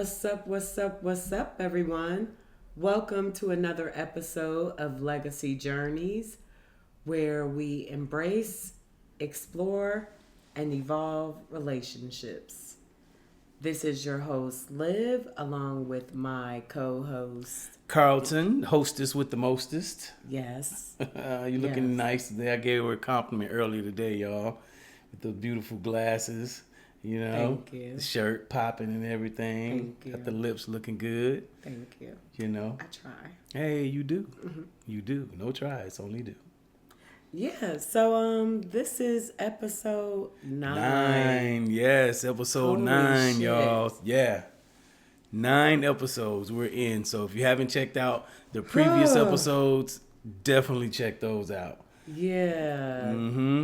What's up, what's up, what's up, everyone? Welcome to another episode of Legacy Journeys, where we embrace, explore, and evolve relationships. This is your host, Liv, along with my co-host, Carlton, hostess with the mostest. Yes. You looking nice today. I gave her a compliment earlier today, y'all, with the beautiful glasses. You know, Thank you. The shirt popping and everything. Thank you. Got the lips looking good. Thank you. You know, I try. hey, you do. You do. No try. It's only do. Yeah, so this is episode 9. Yes, episode Holy 9, shit. y'all. Yeah. 9 episodes we're in. So if you haven't checked out the previous episodes, definitely check those out. Yeah.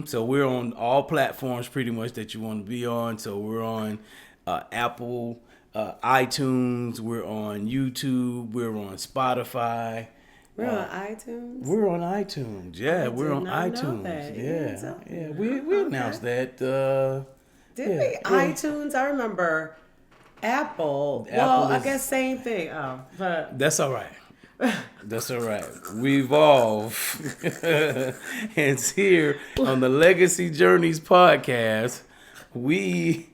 So we're on all platforms pretty much that you want to be on. So we're on Apple, iTunes. We're on YouTube. We're on Spotify. We're on iTunes. We're on iTunes. Yeah, we're on iTunes. Yeah. We announced that. Did we? iTunes. I remember Apple. Well, I guess same thing. Oh, but that's all right. That's all right. We evolve. And here on the Legacy Journeys podcast, we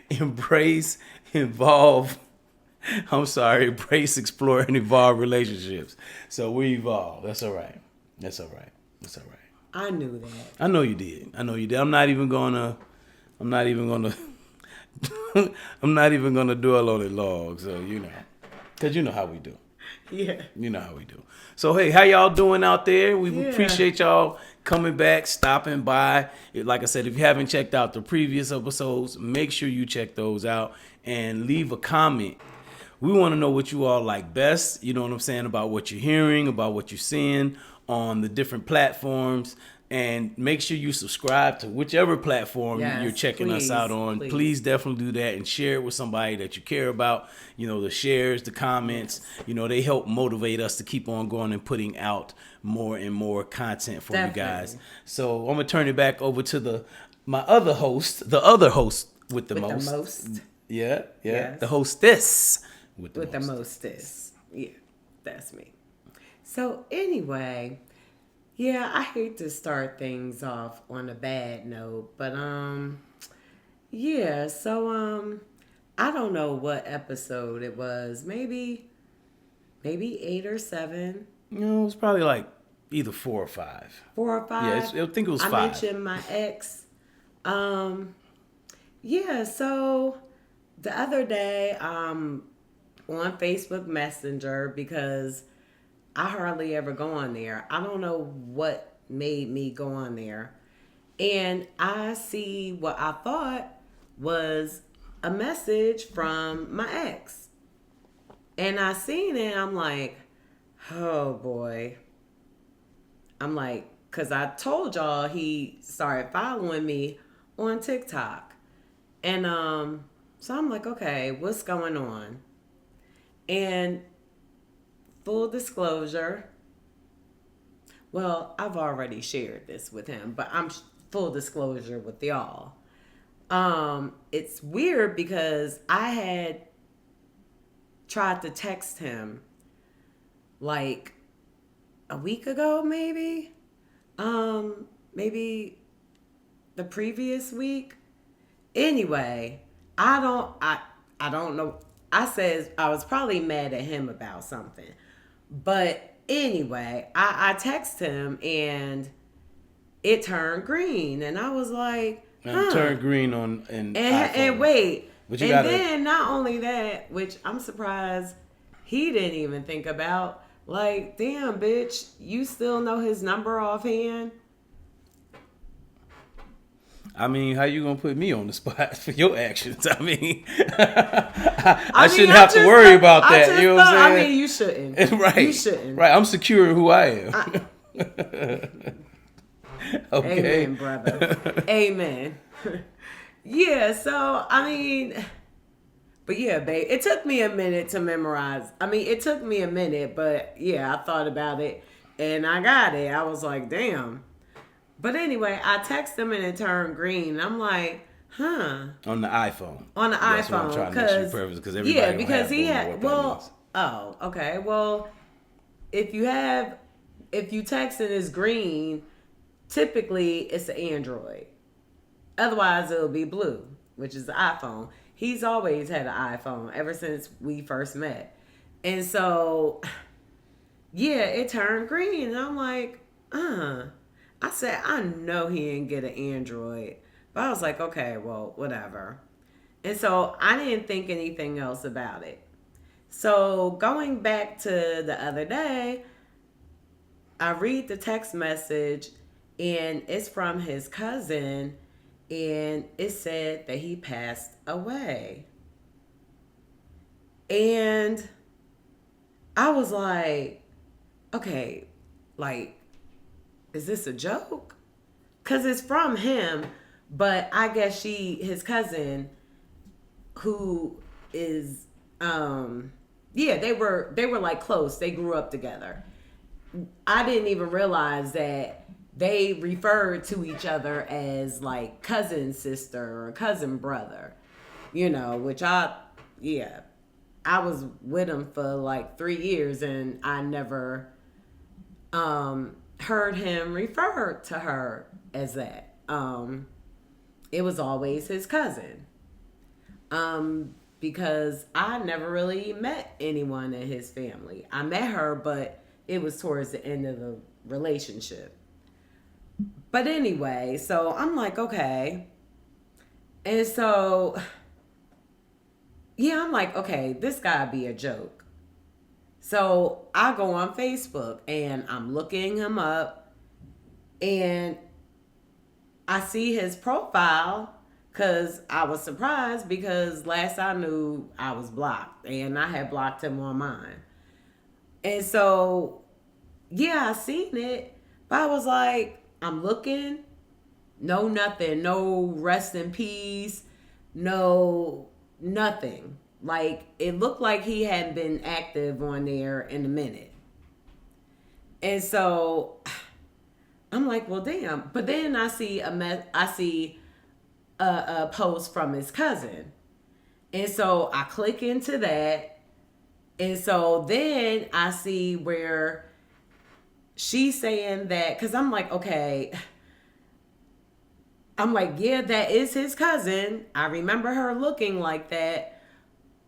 embrace, embrace, explore, and evolve relationships. So we evolve. That's all right. I knew that. I know you did. I'm not even gonna dwell on it long. So because you know how we do. Yeah. You know how we do. So, hey, how y'all doing out there? We appreciate y'all coming back, stopping by. Like I said, if you haven't checked out the previous episodes, make sure you check those out and leave a comment. We want to know what you all like best, you know what I'm saying, about what you're hearing, about what you're seeing on the different platforms. And make sure you subscribe to whichever platform you're checking us out on. Please definitely do that and share it with somebody that you care about. You know, the shares, the comments, they help motivate us to keep on going and putting out more and more content for you guys. So I'm going to turn it back over to my other host, the other host with the most. Yeah. Yes. The hostess with the mostest. Yeah, that's me. So anyway... Yeah, I hate to start things off on a bad note, but I don't know what episode it was. Maybe 8 or 7. No, it was probably like either 4 or 5. 4 or 5? Yeah, I think it was 5. I mentioned my ex. So the other day, on Facebook Messenger because I hardly ever go on there. I don't know what made me go on there. And I see what I thought was a message from my ex. And I seen it, I'm like, oh boy. I'm like, because I told y'all he started following me on TikTok. And so I'm like, okay, what's going on? And full disclosure, well, I've already shared this with him, but I'm full disclosure with y'all. It's weird because I had tried to text him like a week ago, maybe the previous week. Anyway, I don't know. I said I was probably mad at him about something. But anyway, I texted him and it turned green. And I was like, It turned green on and wait. Then not only that, which I'm surprised he didn't even think about, like, damn, bitch, you still know his number offhand? I mean, how you gonna put me on the spot for your actions? I mean, I shouldn't have to worry about that. You know what I'm saying? I mean, you shouldn't. Right. You shouldn't. Right. I'm secure in who I am. Okay. Amen, brother. Amen. Yeah. So I mean, but yeah, babe. It took me a minute to memorize. I mean, it took me a minute, but yeah, I thought about it and I got it. I was like, damn. But anyway, I texted him and it turned green. I'm like, Huh. On the iPhone. On the That's what I'm iPhone. trying to make sure preface because everybody Yeah, don't because have he don't know had, what that means. oh, okay. Well, if you text and it's green, typically it's an Android. Otherwise, it'll be blue, which is the iPhone. He's always had an iPhone ever since we first met. And so, yeah, it turned green. And I'm like, I said, I know he didn't get an Android. But I was like, okay, well, whatever. And so I didn't think anything else about it. So going back to the other day, I read the text message and it's from his cousin and it said that he passed away. And I was like, okay, like, is this a joke? Because it's from him, but I guess his cousin, who is, yeah, they were like close. They grew up together. I didn't even realize that they referred to each other as like cousin sister or cousin brother, which yeah, I was with him for like 3 years and I never heard him refer to her as that. It was always his cousin. Because I never really met anyone in his family. I met her, but it was towards the end of the relationship. But anyway, so I'm like, okay. And so, yeah, I'm like, okay, this gotta be a joke. So I go on Facebook and I'm looking him up and I see his profile because I was surprised because last I knew I was blocked and I had blocked him on mine. And so, yeah, I seen it, but I was like, I'm looking, no nothing, no rest in peace, no nothing. Like, it looked like he hadn't been active on there in a minute. And so I'm like, well, damn. But then I see a post from his cousin. And so I click into that. And so then I see where she's saying that, because I'm like, okay. I'm like, yeah, that is his cousin. I remember her looking like that.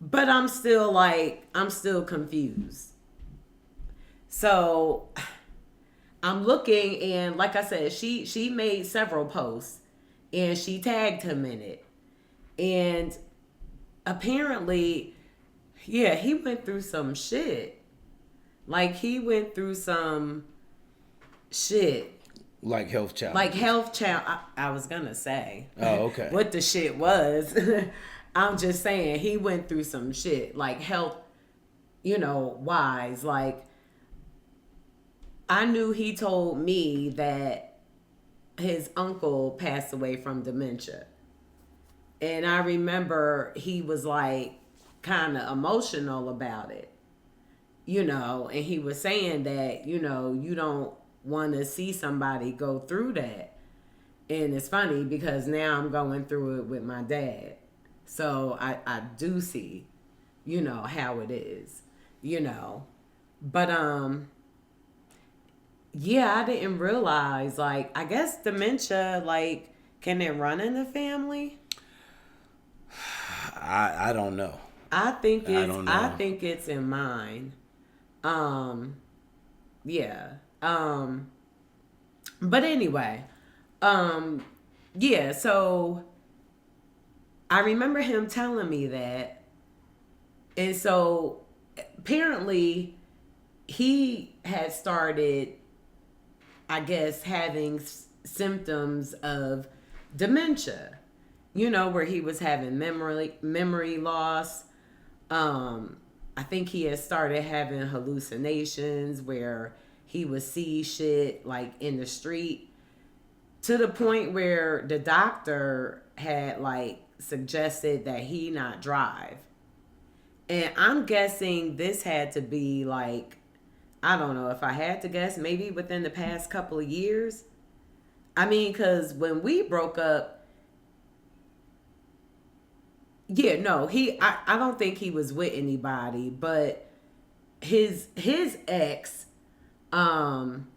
But I'm still confused. So I'm looking and like I said, she made several posts and she tagged him in it. And apparently, yeah, he went through some shit. Like he went through some shit. Like health challenge. Like health challenge. I was gonna say. Oh, okay. What the shit was. I'm just saying he went through some shit. Like health, wise. Like I knew he told me that his uncle passed away from dementia. And I remember he was like kind of emotional about it, and he was saying that, you don't want to see somebody go through that. And it's funny because now I'm going through it with my dad. So I do see, how it is, But yeah, I didn't realize, like, I guess dementia, like, can it run in the family? I don't know. I think it's in mine. Yeah. But anyway, yeah, so I remember him telling me that. And so apparently he had started, I guess, having symptoms of dementia, where he was having memory loss. I think he had started having hallucinations where he would see shit like in the street, to the point where the doctor had like suggested that he not drive. And I'm guessing this had to be like, I don't know, if I had to guess, maybe within the past couple of years. I mean, because when we broke up, Yeah, no, I don't think he was with anybody, but his ex, um,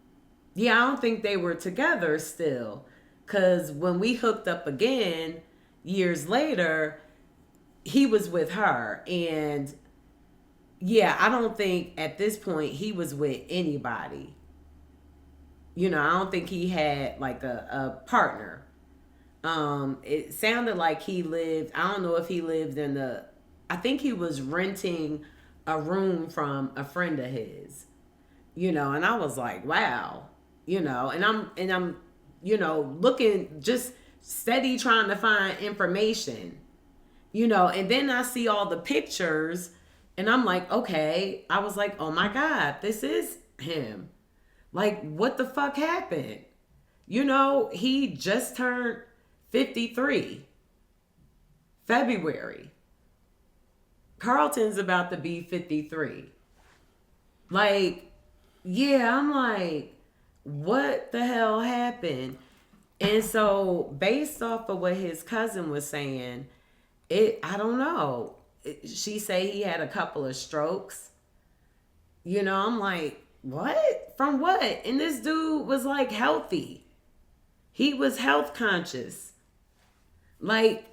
yeah, I don't think they were together still. Cause when we hooked up again years later, he was with her. And yeah, I don't think at this point he was with anybody. I don't think he had like a partner. It sounded like he lived, I don't know if he lived in I think he was renting a room from a friend of his, and I was like, wow, and I'm looking just steady trying to find information, and then I see all the pictures and I'm like, okay, I was like, oh my God, this is him. Like, what the fuck happened? He just turned 53, February. Carlton's about to be 53. Like, yeah, I'm like, what the hell happened? And so, based off of what his cousin was saying, I don't know. She say he had a couple of strokes. I'm like, what? From what? And this dude was like healthy. He was health conscious. Like,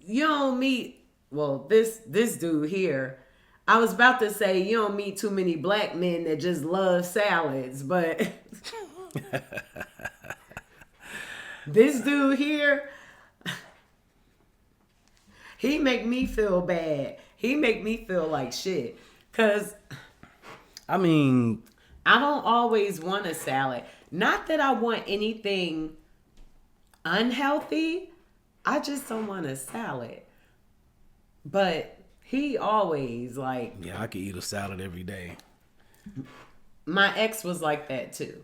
you don't meet, well, this dude here. I was about to say you don't meet too many black men that just love salads, but this dude here, he make me feel bad. He make me feel like shit. Cause I mean, I don't always want a salad. Not that I want anything unhealthy. I just don't want a salad. But he always like, yeah, I could eat a salad every day. my ex was like that too.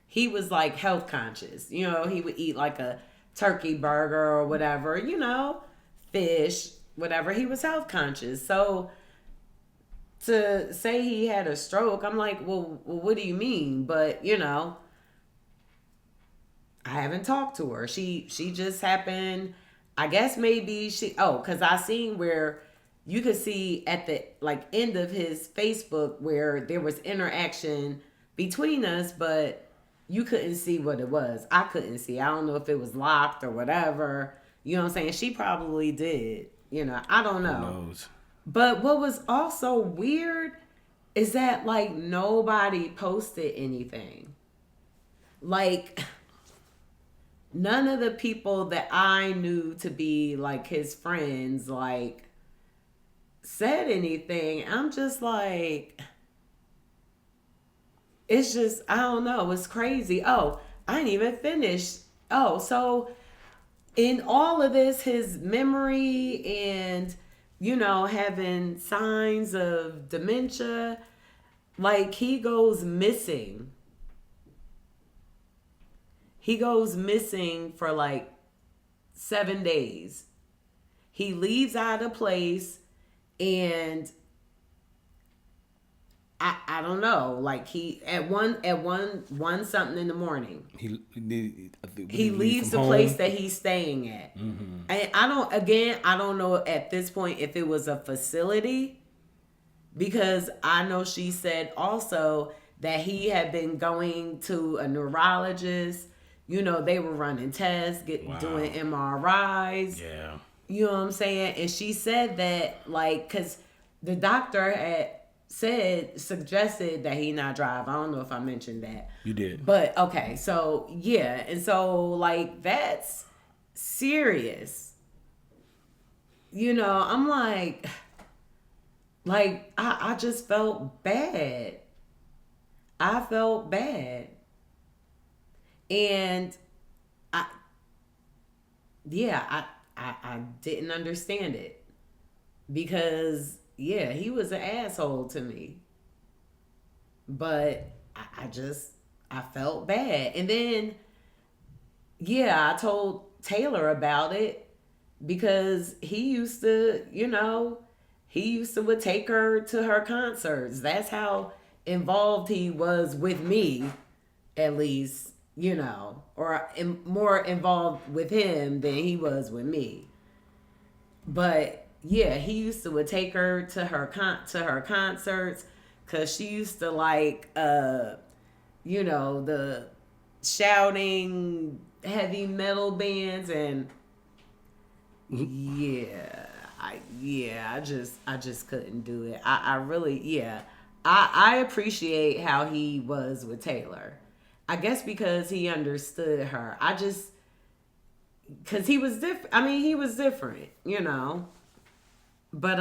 He was like health conscious. He would eat like a turkey burger or whatever, fish, whatever. He was health conscious. So to say he had a stroke, I'm like, well, what do you mean? But, I haven't talked to her. She just happened, I guess maybe because I seen where you could see at the like end of his Facebook where there was interaction between us, but you couldn't see what it was. I couldn't see. I don't know if it was locked or whatever. You know what I'm saying? She probably did. I don't know. Who knows? But what was also weird is that like nobody posted anything. Like none of the people that I knew to be like his friends like said anything. I'm just like, it's just, I don't know, it's crazy. Oh, I didn't even finish. Oh, so in all of this, his memory and having signs of dementia, like he goes missing. He goes missing for like 7 days. He leaves out of place and I don't know. Like he at one something in the morning. He leaves the home? place that he's staying at. Mm-hmm. And I don't know at this point if it was a facility, because I know she said also that he had been going to a neurologist. They were running tests, doing MRIs. Yeah. You know what I'm saying? And she said that, like, because the doctor had suggested that he not drive. I don't know if I mentioned that. You did. But, okay, so, yeah. And so, like, that's serious. I'm like, I just felt bad. I felt bad. And I didn't understand it because, yeah, he was an asshole to me. But I felt bad. And then, yeah, I told Taylor about it because he used to would take her to her concerts. That's how involved he was with me, at least. Or more involved with him than he was with me. But yeah, he used to would take her to her concerts because she used to like the shouting heavy metal bands and yeah, I just couldn't do it. I really I appreciate how he was with Taylor. I guess because he understood her. I just because he was different. I mean, he was different, you know. But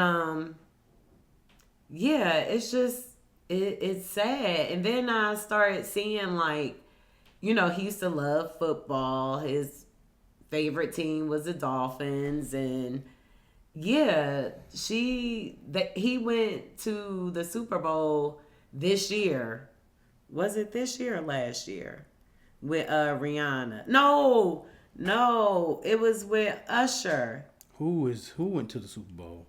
yeah, it's just it's sad. And then I started seeing like, he used to love football. His favorite team was the Dolphins, and yeah, he went to the Super Bowl this year. Was it this year or last year? With Rihanna. No, it was with Usher. Who went to the Super Bowl?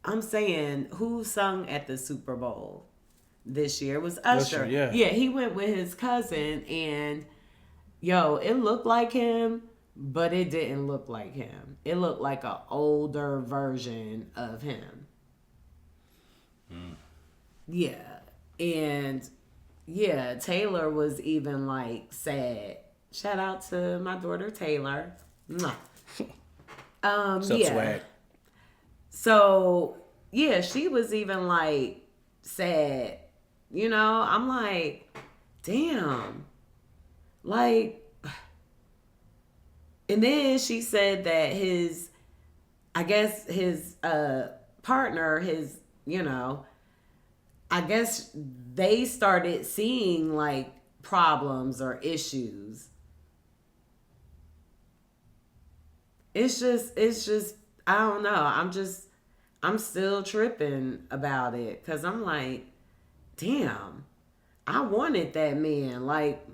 I'm saying who sung at the Super Bowl this year? It was Usher, Usher. yeah. Yeah, he went with his cousin, and yo, it looked like him, but it didn't look like him. It looked like an older version of him. Yeah. And yeah, Taylor was even like sad. Shout out to my daughter Taylor. Mwah. What's up, Yeah. Swag? So yeah, she was even like sad. I'm like, damn. Like, and then she said that I guess his partner, I guess they started seeing like problems or issues. It's just, I don't know. I'm still tripping about it because I'm like, damn, I wanted that man. Like,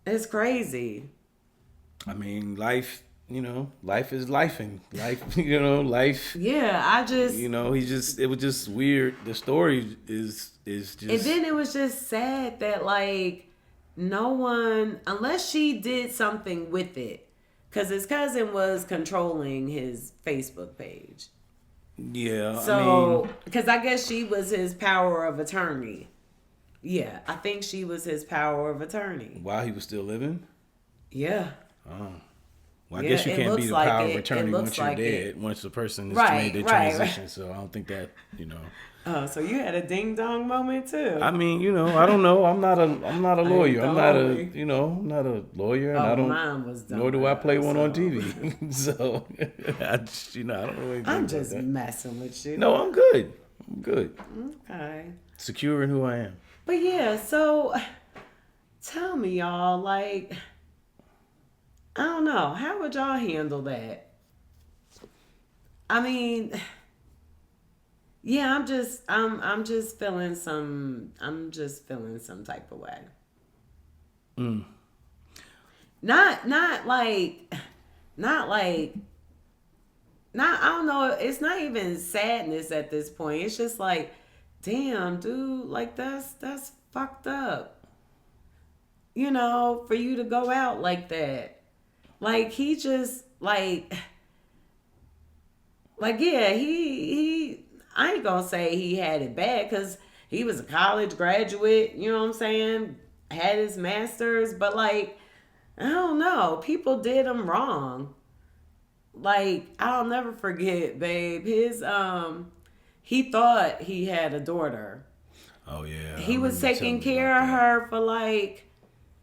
it's crazy. I mean, life is life and life, life. Yeah, I just. It was just weird. The story is just. And then it was just sad that like no one, unless she did something with it, because his cousin was controlling his Facebook page. Yeah. So, because I guess she was his power of attorney. Yeah, I think she was his power of attorney. While he was still living? Yeah. Oh. Well, I guess you can't be the power of attorney once you're dead, once the person has made their transition. So I don't think that, Oh, so you had a ding dong moment too. I mean, I don't know. I'm not a lawyer. I'm not a lawyer, and I don't. Mine was dumb. Nor do I play one on TV. So I don't know anything. I'm just messing with you. No, I'm good. Okay. Secure in who I am. But yeah, so tell me, y'all, like, I don't know, how would y'all handle that? I mean, yeah, I'm just feeling some type of way. Not like I don't know, it's not even sadness at this point. It's just like, damn, dude, like that's fucked up. For you to go out like that. Like he just yeah, he I ain't gonna say he had it bad because he was a college graduate, you know what I'm saying? Had his master's, but like, I don't know, people did him wrong. Like, I'll never forget, babe, he thought he had a daughter. Oh yeah. He was taking care of her for like,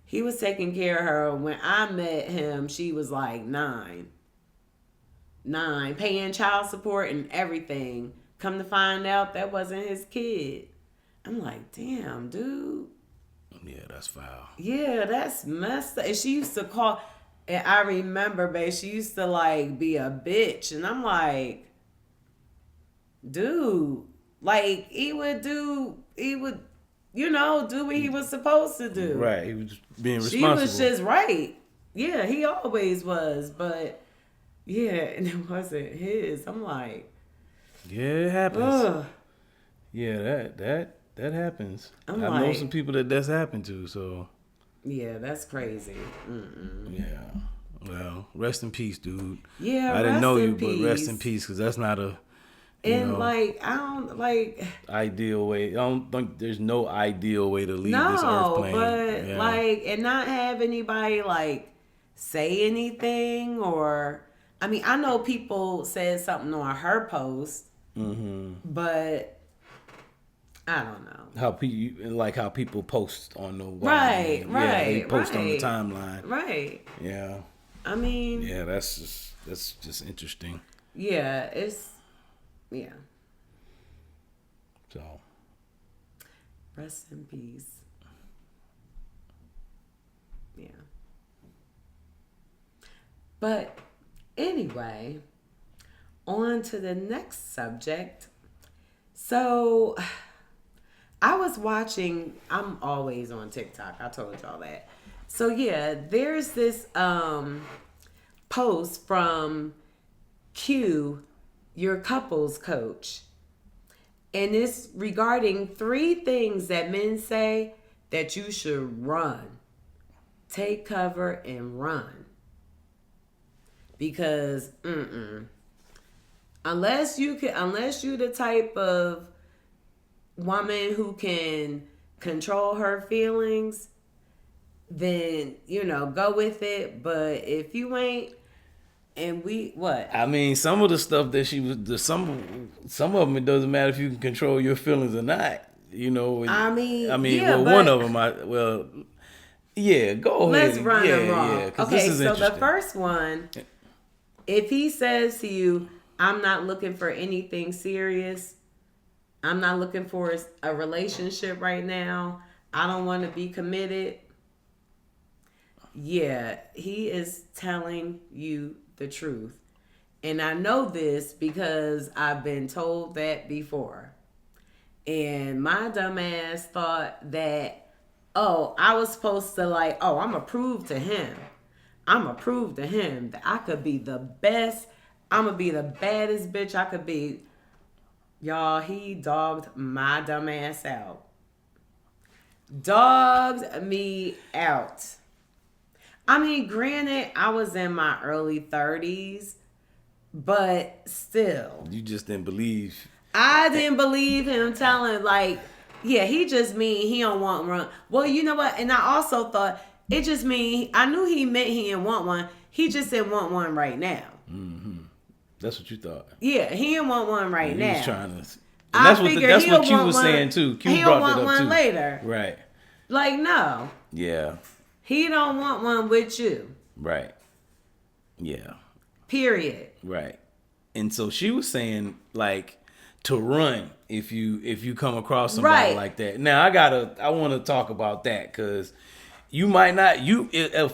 he was taking care of her when I met him. She was like 9, paying child support and everything. Come to find out that wasn't his kid. I'm like, damn, dude. Yeah, that's foul. Yeah, that's messed up. And she used to call, and I remember, babe, she used to like be a bitch. And I'm like, dude, like he would do what he was supposed to do. Right, he was being responsible. She was just right. Yeah, he always was, but yeah, and it wasn't his. I'm like, yeah, it happens. ugh. Yeah, that happens. I know like, some people that's happened to. So yeah, that's crazy. Mm-mm. yeah, Well, rest in peace, dude. Yeah, I didn't rest know in you, but rest in peace. peace, because that's not a And like, I don't like. ideal way. I don't think there's no ideal way to leave this earth No, plane. but Yeah. like, and not have anybody like say anything, or I mean, I know people said something on her post, but I don't know. How people post on the Right, yeah, they right, post on the right, timeline. right. Yeah. I mean, Yeah, that's just interesting. yeah, it's yeah. So Rest in peace. Yeah. But anyway, on to the next subject. So I was watching, I'm always on TikTok. I told y'all that. So yeah, there's this post from Q, your couples coach. And it's regarding 3 things that men say that you should run. Take cover and run. Because unless you the type of woman who can control her feelings, then go with it. But if you ain't, and we what? I mean, some of the stuff that she was, some of them, it doesn't matter if you can control your feelings or not. I mean, yeah, well, but one of them, yeah, go ahead. let's run them wrong. Yeah, 'cause Okay, this is so interesting. the first one, if he says to you, "I'm not looking for anything serious. I'm not looking for a relationship right now. I don't want to be committed." Yeah, he is telling you the truth. And I know this because I've been told that before. And my dumb ass thought that, I was supposed to I'm going to prove to him. I'm going to prove to him that I could be the best. I'm going to be the baddest bitch I could be. Y'all, he dogged my dumb ass out. Dogged me out. I mean, granted, I was in my early 30s, but still. You just didn't believe. I didn't believe him telling, yeah, he just mean he don't want one. Well, you know what? And I also thought, it just mean, I knew he meant he didn't want one. He just didn't want one right now. Mm-hmm. That's what you thought. Yeah, he didn't want one right now. He was trying to. And that's what Q was saying too. Q brought that up too. He'll want one later. Right. No. Yeah. He don't want one with you. Right. Yeah. Period. Right. And so she was saying to run if you come across somebody like that. Now I want to talk about that because you might not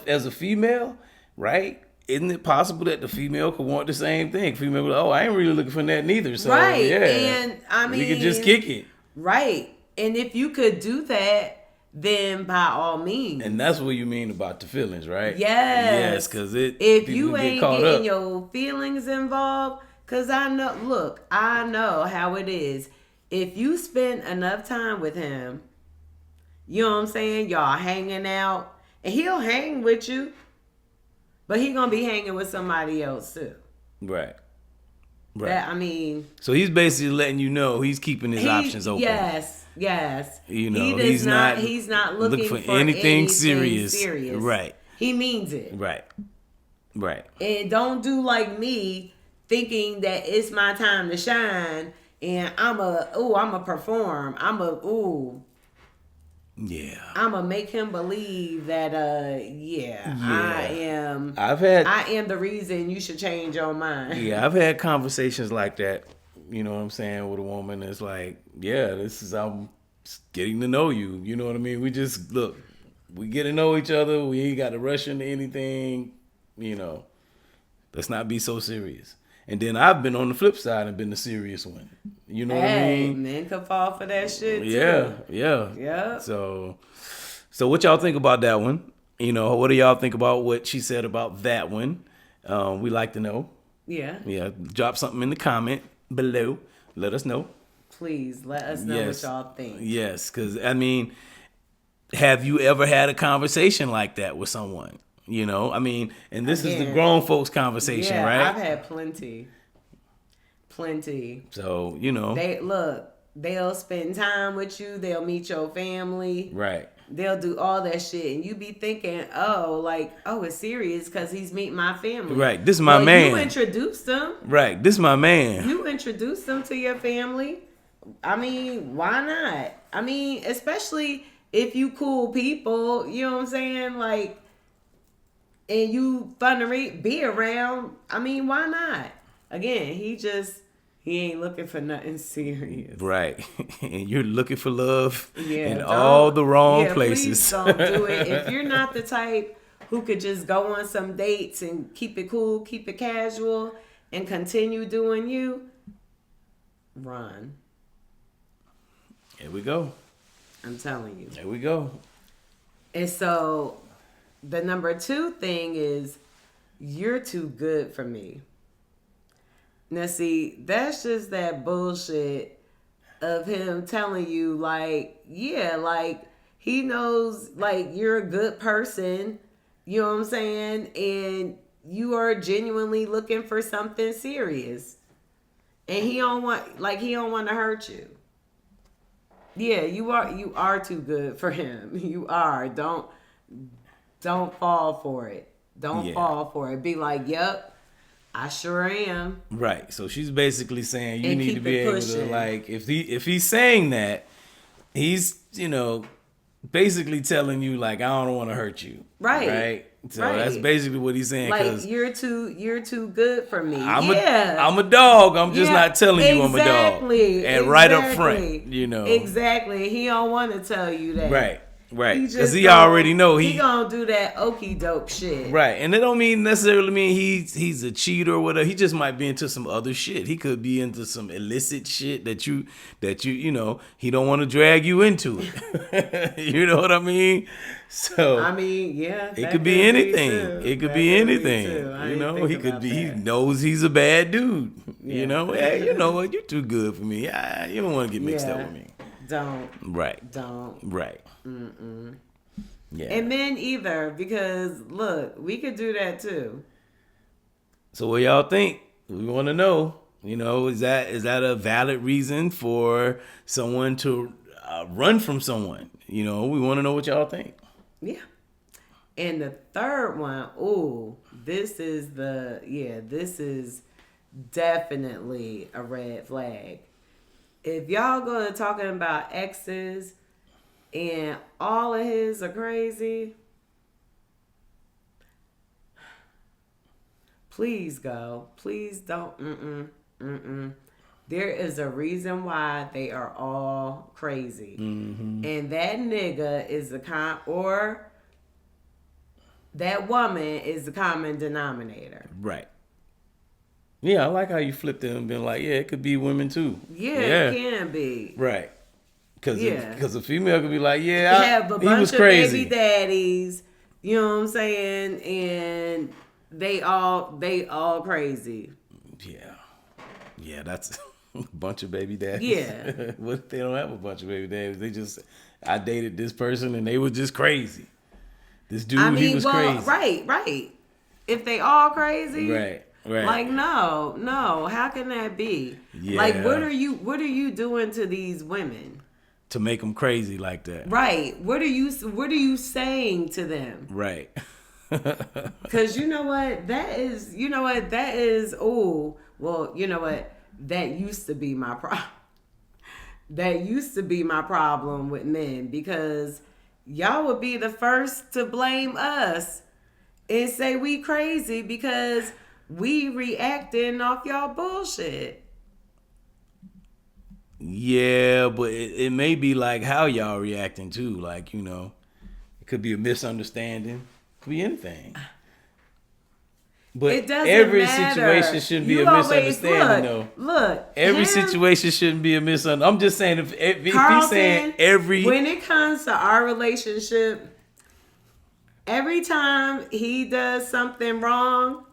as a female, right? Isn't it possible that the female could want the same thing? Female, I ain't really looking for that neither. So right. Yeah, and I mean, we could just kick it. Right. And if you could do that, then by all means. And that's what you mean about the feelings, right? Yes. Because if you ain't getting your feelings involved, because I know how it is. If you spend enough time with him, you know what I'm saying? Y'all hanging out, and he'll hang with you, but he gonna be hanging with somebody else too. Right. So he's basically letting you know he's keeping his options open. Yes. He's not looking for anything serious. Right. He means it. Right. And don't do like me thinking that it's my time to shine and I'm a perform. Yeah. I'm gonna make him believe that I am the reason you should change your mind. Yeah, I've had conversations like that, you know what I'm saying, with a woman that's like, yeah, I'm getting to know you. You know what I mean? We just we get to know each other, we ain't got to rush into anything, let's not be so serious. And then I've been on the flip side and been the serious one. You know what I mean? Men could fall for that shit too. Yeah. So what y'all think about that one? What do y'all think about what she said about that one? We like to know. Yeah. Yeah. Drop something in the comment below. Let us know. Please let us know what y'all think. Yes, because have you ever had a conversation like that with someone? You know, I mean, and this is the Again, grown folks conversation, yeah, right? I've had plenty. So, you know, They'll spend time with you. They'll meet your family. right. They'll do all that shit, and you be thinking, oh, it's serious because he's meeting my family. Right. This is my You man. introduced them. Right. This is my man. You introduced them to your family. I mean, why not? I mean, especially if you cool people, you know what I'm saying? Like, and you fun to be around. I mean, why not? Again, he ain't looking for nothing serious. Right. And you're looking for love in Don't- all the wrong places. Please don't do it. If you're not the type who could just go on some dates and keep it cool, keep it casual, and continue doing you, run. Here we go. I'm telling you. There we go. And so the number 2 thing is you're too good for me. Now, see, that's just that bullshit of him telling you, like, yeah, like, he knows, like, you're a good person, you know what I'm saying? And you are genuinely looking for something serious. And he don't want to hurt you. Yeah, you are too good for him. You are. Don't fall for it. Don't fall for it. Be like, yep. I sure am. Right. So she's basically saying you And need to keep be it able to, pushing. like, if he's saying that, he's, you know, basically telling you, like, I don't want to hurt you. Right. Right. So Right. that's basically what he's saying. Like, you're too good for me. I'm yeah. a dog. I'm just Yeah, not telling you I'm a dog. exactly, And right up exactly. front, you know. Exactly. He don't want to tell you that. Right. Right. He Because just he gonna- already know he gonna do that okey doke shit. Right, and it don't necessarily mean he's a cheater or whatever. He just might be into some other shit. He could be into some illicit shit that you know, he don't want to drag you into it. You know what I mean? So I mean, yeah, it could be anything. too. It could That be could anything. too. I You didn't know, think he could about be. He that. knows he's a bad dude. Yeah. You know, hey, you know what? You're too good for me. You don't want to get mixed up with me. Don't. Right. Right. Yeah. And men either, because look, we could do that too. So what y'all think? We want to know. You know, is that a valid reason for someone to run from someone? You know, we want to know what y'all think. Yeah. And the third one, this is definitely a red flag. If y'all gonna talking about exes and all of his are crazy, please go. Please don't. There is a reason why they are all crazy. Mm-hmm. And that nigga is or that woman is the common denominator. Right. Yeah, I like how you flipped it and been like, yeah, it could be women too. Yeah, it can be. Right. Yeah. Because a female could be like, You yeah, have a he bunch was of crazy. baby daddies, you know what I'm saying? And they all crazy. Yeah. Yeah, that's a bunch of baby daddies. Yeah. What if they don't have a bunch of baby daddies? They just, I dated this person and they were just crazy. This dude, he was crazy. Right. If they all crazy, Right. Like no, how can that be? Yeah. Like what are you doing to these women? To make them crazy like that. Right. What are you saying to them? Right. Because you know what that is. Oh, well, you know what that used to be my problem. That used to be my problem with men, because y'all would be the first to blame us and say we crazy because we reacting off y'all bullshit. Yeah, but it may be like how y'all reacting too. Like, you know, it could be a misunderstanding. It could be anything. But It doesn't every matter. situation shouldn't be You a always- misunderstanding, though. Look. Every him, situation shouldn't be a misunderstanding. I'm just saying, if he's Carlton, saying every... when it comes to our relationship, every time he does something wrong,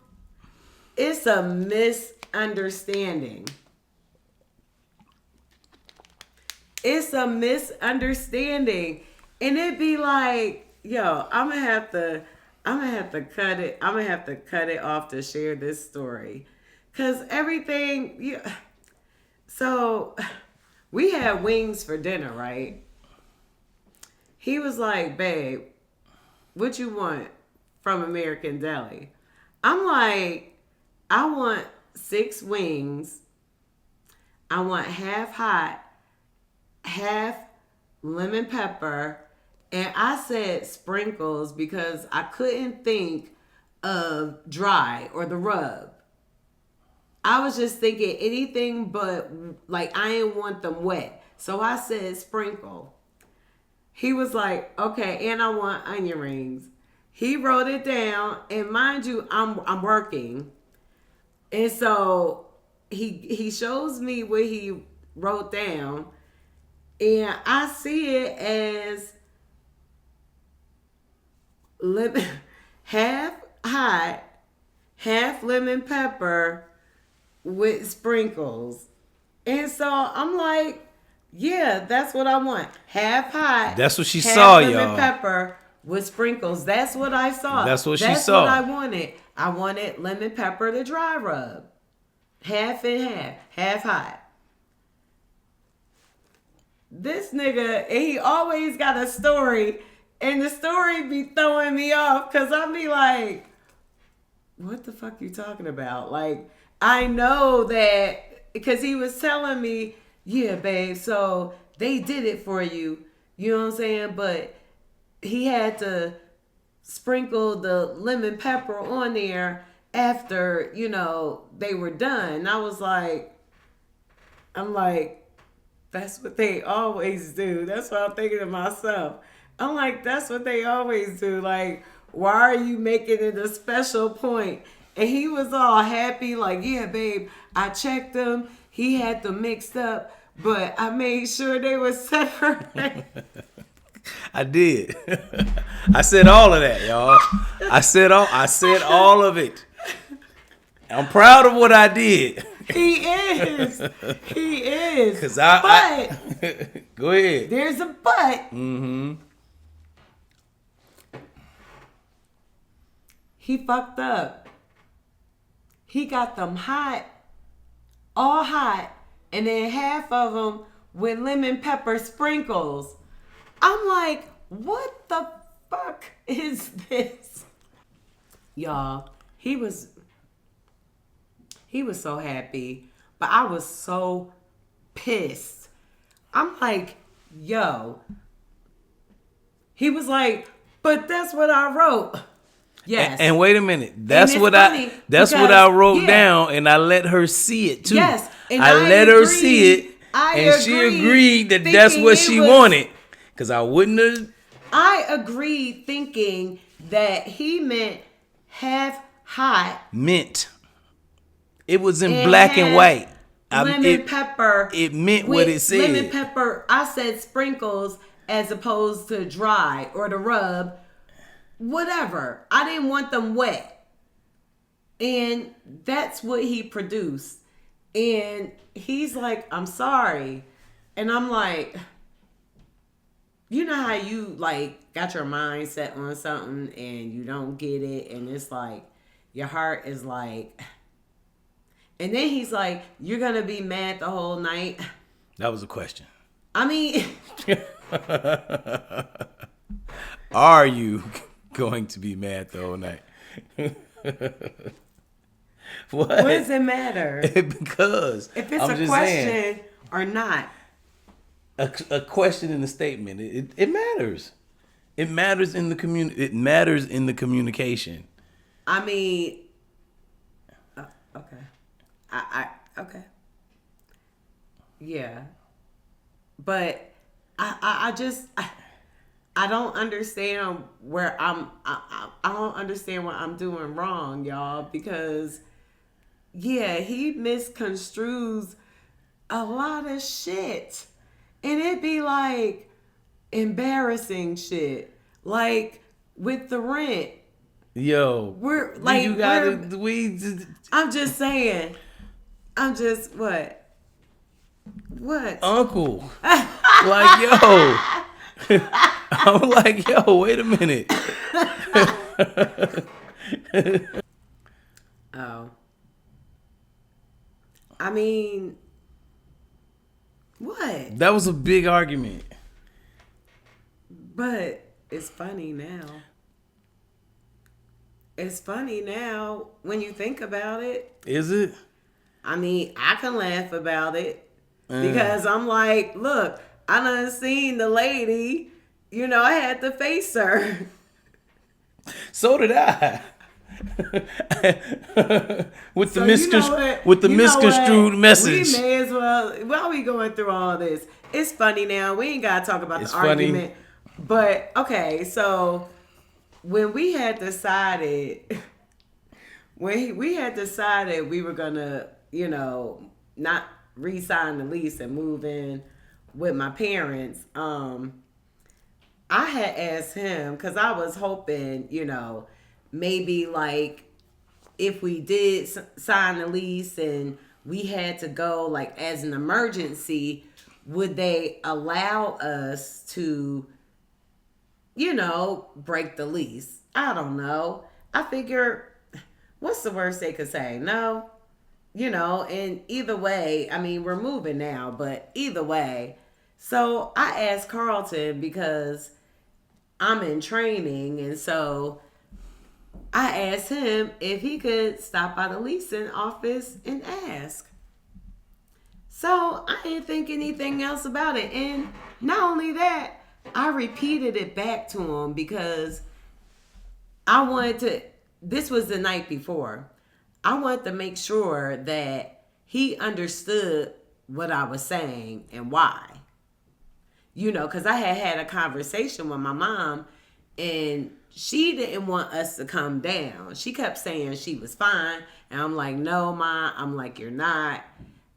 it's a misunderstanding. It's a misunderstanding. And it'd be like, yo, I'm gonna have to I'm gonna have to cut it. I'm gonna have to cut it off to share this story, cause everything. So, we had wings for dinner, right? He was like, "Babe, what you want from American Deli?" I'm like, "I want 6 wings. I want half hot, half lemon pepper, and I said sprinkles because I couldn't think of dry or the rub. I was just thinking anything but like I didn't want them wet. So I said sprinkle. He was like, okay, and I want onion rings. He wrote it down, and mind you, I'm working. And so he shows me what he wrote down, and I see it as lemon, half hot, half lemon pepper with sprinkles. And so I'm like, yeah, that's what I want. Half hot. That's what she half saw, lemon y'all. pepper with sprinkles. That's what I saw. That's what she That's saw. what I wanted. I wanted lemon pepper to dry rub. Half and half. Half hot. This nigga, and he always got a story, and the story be throwing me off because I be like, what the fuck you talking about? Like, I know that because he was telling me, yeah, babe, so they did it for you. You know what I'm saying? But he had to sprinkle the lemon pepper on there after, they were done. And I was like, I'm like, that's what they always do. That's what I'm thinking to myself. I'm like, that's what they always do. Like, why are you making it a special point? And he was all happy, like, yeah, babe, I checked them. He had them mixed up, but I made sure they were separate. I did. I said all of that, y'all. I said all of it. I'm proud of what I did. He is. He is. Cause but go ahead. There's a but. Mm-hmm. He fucked up. He got them hot, all hot, and then half of them with lemon pepper sprinkles. I'm like, what the fuck is this? Y'all, he was so happy, but I was so pissed. I'm like, yo. He was like, but that's what I wrote. Yes. And wait a minute. That's what I wrote down, and I let her see it too. Yes. And I let her see it, and she agreed that that's what she wanted. Because I wouldn't have. I agreed thinking that he meant half hot. Mint. It was in black and white. Lemon pepper. It meant what it said. Lemon pepper. I said sprinkles as opposed to dry or to rub. Whatever. I didn't want them wet. And that's what he produced. And he's like, I'm sorry. And I'm like, you know how you like got your mind set on something and you don't get it. And it's like, your heart is like, and then he's like, you're going to be mad the whole night. That was a question. I mean, are you going to be mad the whole night? What does it matter? Because if it's a question or not. A question in the statement. It matters. It matters in the It matters in the communication. I mean, okay. Okay. Yeah. But I don't understand where I don't understand what I'm doing wrong, y'all, because yeah, he misconstrues a lot of shit. And it'd be like embarrassing shit. Like with the rent. Yo. We're like I'm just saying. What? Uncle. Like, yo. I'm like, yo, wait a minute. Oh. I mean, what? That was a big argument. But it's funny now. It's funny now when you think about it. Is it? I mean, I can laugh about it because I'm like, look, I done seen the lady, I had to face her. So did I. With So the misconstrued message. We may as well, while we going through all this, it's funny now. We ain't got to talk about It's the funny. argument. But, okay, so when we had decided, we had decided we were going to, not re-sign the lease and move in with my parents, I had asked him, because I was hoping, maybe like if we did sign the lease and we had to go like as an emergency, would they allow us to, break the lease? I don't know. I figure, what's the worst they could say? No. And either way, I mean, we're moving now, but either way. So I asked Carlton because I'm in training, and so I asked him if he could stop by the leasing office and ask. So I didn't think anything else about it. And not only that, I repeated it back to him because I wanted to, this was the night before. I wanted to make sure that he understood what I was saying and why. Because I had a conversation with my mom and she didn't want us to come down. She kept saying she was fine. And I'm like, no, Ma. I'm like, you're not.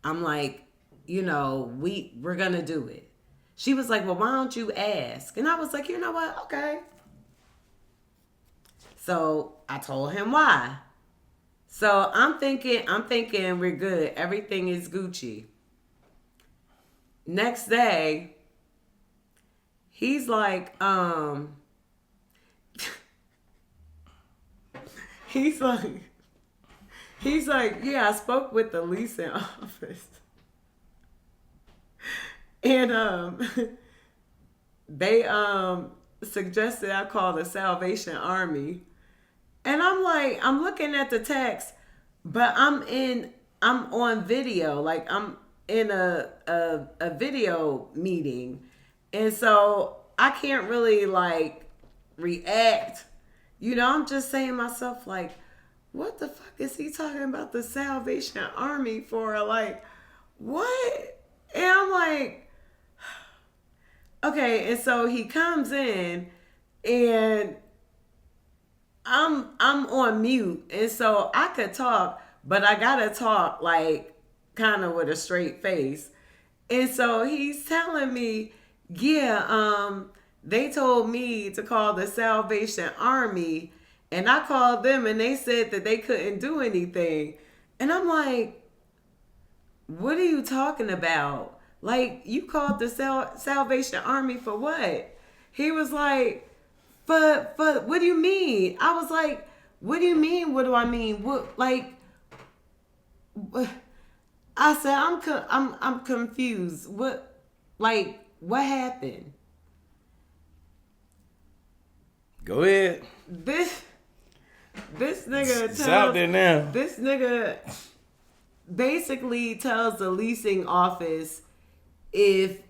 I'm like, we're going to do it. She was like, well, why don't you ask? And I was like, you know what? Okay. So I told him why. So I'm thinking we're good. Everything is Gucci. Next day, he's like, he's like, yeah, I spoke with the leasing office. And they suggested I call the Salvation Army. And I'm like, I'm looking at the text, but I'm on video. Like I'm in a video meeting. And so I can't really like react. I'm just saying to myself like, what the fuck is he talking about the Salvation Army for? Like, what? And I'm like, okay. And so he comes in and I'm on mute, and so I could talk, but I gotta talk like kind of with a straight face. And so he's telling me, yeah, they told me to call the Salvation Army, and I called them, and they said that they couldn't do anything. And I'm like, what are you talking about? Like, you called the Salvation Army for what? He was like, But what do you mean? I was like, what do you mean? What do I mean? What like? I said I'm confused. What what happened? Go ahead. This nigga It's out there now. This nigga basically tells the leasing office if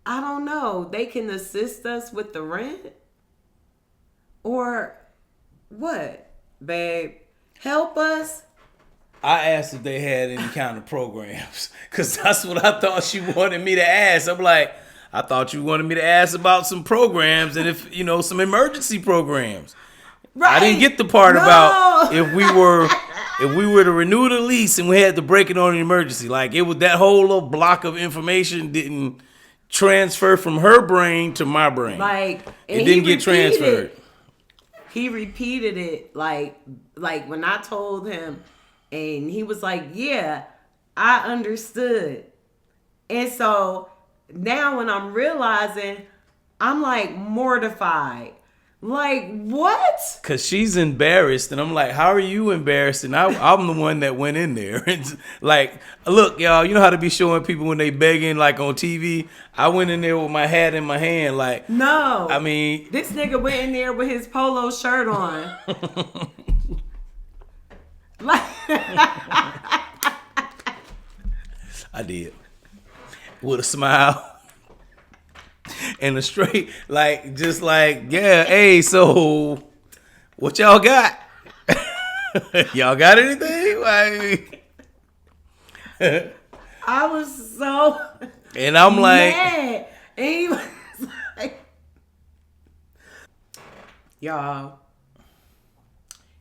I don't know they can assist us with the rent. Or what, babe? Help us? I asked if they had any kind of programs because that's what I thought she wanted me to ask. I'm like, I thought you wanted me to ask about some programs and if, some emergency programs. Right. I didn't get the part about if we were to renew the lease and we had to break it on an emergency. Like it was that whole little block of information didn't transfer from her brain to my brain. Like it didn't get transferred. He repeated it like when I told him, and he was like, yeah, I understood. And so now when I'm realizing, I'm like mortified. Like, what? Cause she's embarrassed, and I'm like, "How are you embarrassed?" And I'm the one that went in there. And like, look, y'all, you know how to be showing people when they begging, like on TV. I went in there with my hat in my hand, like, No. I mean, This nigga went in there with his polo shirt on. Like, I did with a smile and a straight, like, just like, yeah, hey, so what y'all got? Y'all got anything? Like, I was so and I'm like, mad. And he was like, y'all,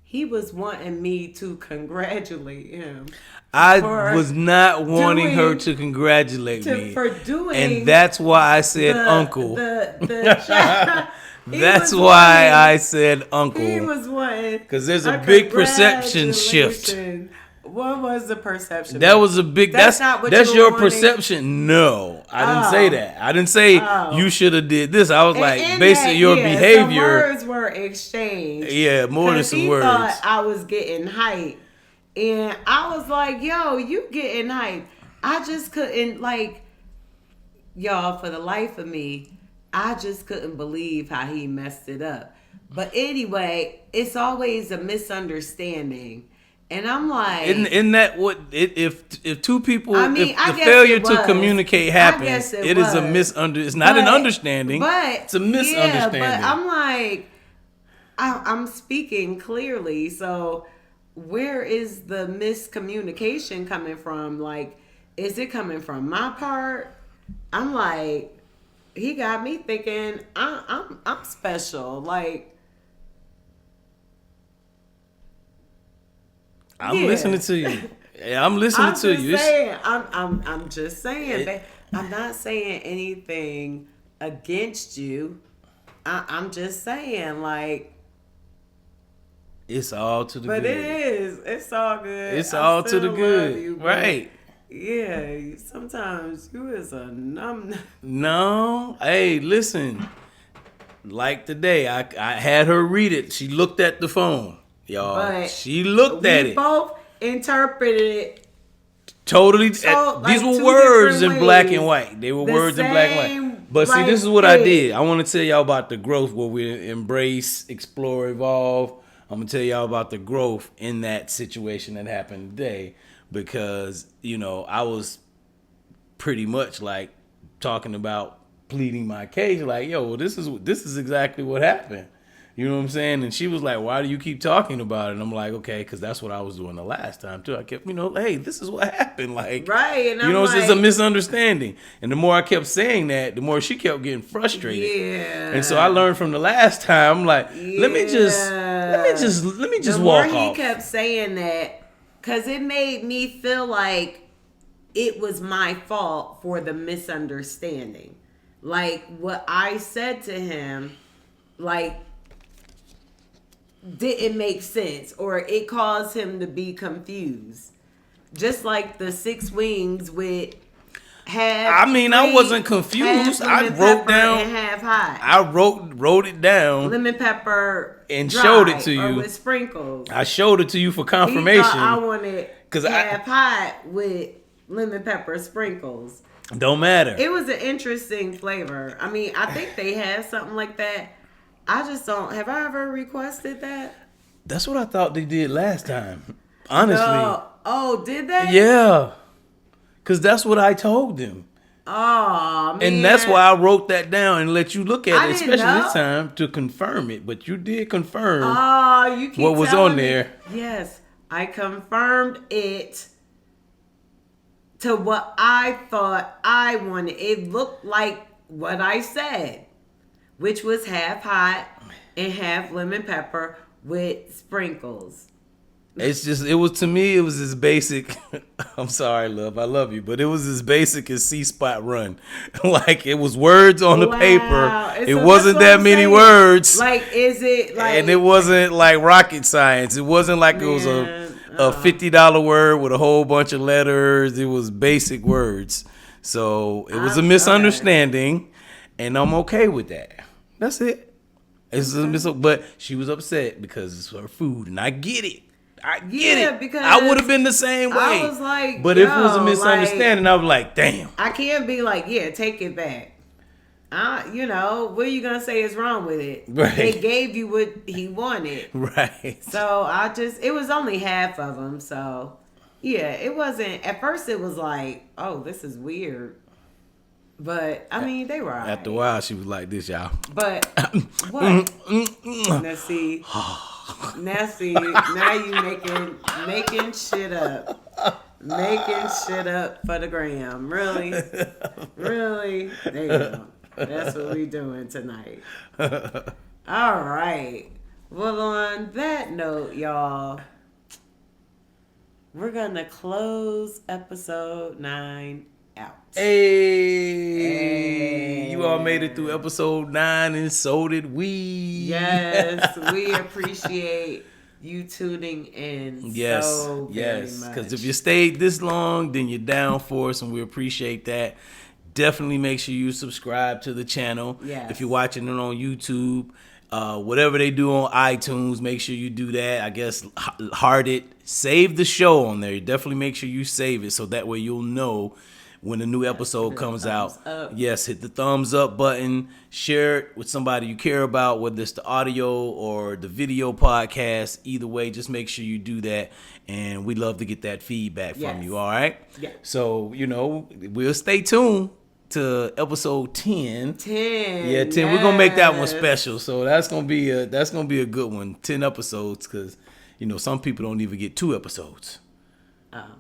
he was wanting me to congratulate him. I was not wanting her doing- to congratulate me. For doing And that's why I said uncle. The That's why I said uncle. He was wanting. Because there's a big perception shift. congratulations. What was the perception? That was a big. That's not what that's you were your wanting? perception. No, I didn't say Oh. that. I didn't say you should have did this. I was like, And based on your Some behavior. words were exchanged. Yeah, more than 'Cause some he words. thought I was getting hype, and I was like, "Yo, you getting hype?" I just couldn't y'all, for the life of me, I just couldn't believe how he messed it up. But anyway, it's always a misunderstanding. And I'm like, Isn't that what if two people, I mean, if I the guess failure it to was. communicate I happens, guess it is a was. it's not an understanding, but it's a misunderstanding. Yeah, but I'm like, I'm speaking clearly. So where is the miscommunication coming from? Like, is it coming from my part? I'm like, he got me thinking I'm special. Like, I'm yeah. listening to you. Yeah, I'm listening I'm to just you. saying. I'm just saying. I'm not saying anything against you. I'm just saying, like. It's all to the But good. it is. It's all good. It's I all to still the love good. you, but Right. Yeah. Sometimes you is a numb. No. Hey, listen. Like today, I had her read it. She looked at the phone. Y'all. But she looked at We it. both interpreted it. Totally. Like These were two words in different black ways. and white. They were The words in black and same, white. But see, this is what like, I did. I want to tell y'all about the growth where we embrace, explore, evolve. I'm going to tell y'all about the growth in that situation that happened today. Because, I was pretty much like talking about pleading my case. Like, yo, well, this is exactly what happened. You know what I'm saying? And she was like, why do you keep talking about it? And I'm like, okay, because that's what I was doing the last time, too. I kept, hey, this is what happened. Like, right. And I'm it's a misunderstanding. And the more I kept saying that, the more she kept getting frustrated. Yeah. And so I learned from the last time, I'm like, let me just walk off. He kept saying that, because it made me feel like it was my fault for the misunderstanding. Like, what I said to him, like, didn't make sense, or it caused him to be confused. Just like the 6 wings with half. I wasn't confused. I wrote down and half hot. I wrote it down. Lemon pepper and dry, showed it to you. or with sprinkles. I showed it to you for confirmation. He thought I wanted half hot with lemon pepper sprinkles. Don't matter. It was an interesting flavor. I mean, I think they have something like that. I just don't. Have I ever requested that? That's what I thought they did last time. Honestly. No. Oh, did they? Yeah. Because that's what I told them. Oh, man. And that's why I wrote that down and let you look at I it, didn't especially know. this time, to confirm it. But you did confirm Oh, you keep what was telling on me. there. Yes, I confirmed it to what I thought I wanted. It looked like what I said, which was half hot and half lemon pepper with sprinkles. It was to me, it was as basic. I'm sorry, love, I love you, but it was as basic as C-Spot Run. Like, it was words on the paper. And It so wasn't that's what that I'm many saying. words. Like, is it like? And it wasn't like rocket science. It wasn't like it was a $50 word with a whole bunch of letters. It was basic words. So it was a misunderstanding, and I'm okay with that. That's it. But she was upset because it's her food, and I get it. I get Yeah, it. because I would have been the same way. I was like, but if it was a misunderstanding, I was like, damn. I can't be like, yeah, take it back. What are you gonna say is wrong with it? Right. They gave you what he wanted. Right. So it was only half of them. So yeah, it wasn't. At first, it was like, oh, this is weird. But I mean, they were all After a right. while, she was like this, y'all. But what? Now see, now you making shit up. Making shit up for the gram. Really? Really? Damn. That's what we doing tonight. All right. Well, on that note, y'all, we're going to close episode 9 out. Hey, you all made it through episode 9, and so did we. Yes, we appreciate you tuning in so very much. Because if you stayed this long, then you're down for us, and we appreciate that. Definitely make sure you subscribe to the channel. Yes. If you're watching it on YouTube, whatever they do on iTunes, make sure you do that. I guess heart it. Save the show on there. Definitely make sure you save it so that way you'll know when a new episode comes out. Yes, hit the thumbs up button. Share it with somebody you care about, whether it's the audio or the video podcast. Either way, just make sure you do that. And we love to get that feedback from you, all right? Yeah. So, we'll stay tuned to episode 10. 10. Yeah, 10. Yes. We're gonna make that one special. So that's gonna be a good one. 10 episodes, because some people don't even get 2 episodes.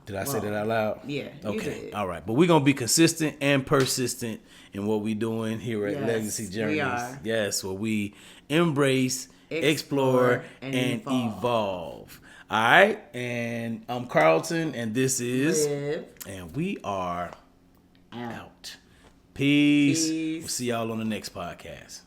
Did I say that out loud? Yeah. Okay. You did. All right. But we're gonna be consistent and persistent in what we're doing here at Yes, Legacy Journeys. we are. Yes, where we embrace, explore, and evolve. All right. And I'm Carlton, and this is Liv. and we are out. Peace. We'll see y'all on the next podcast.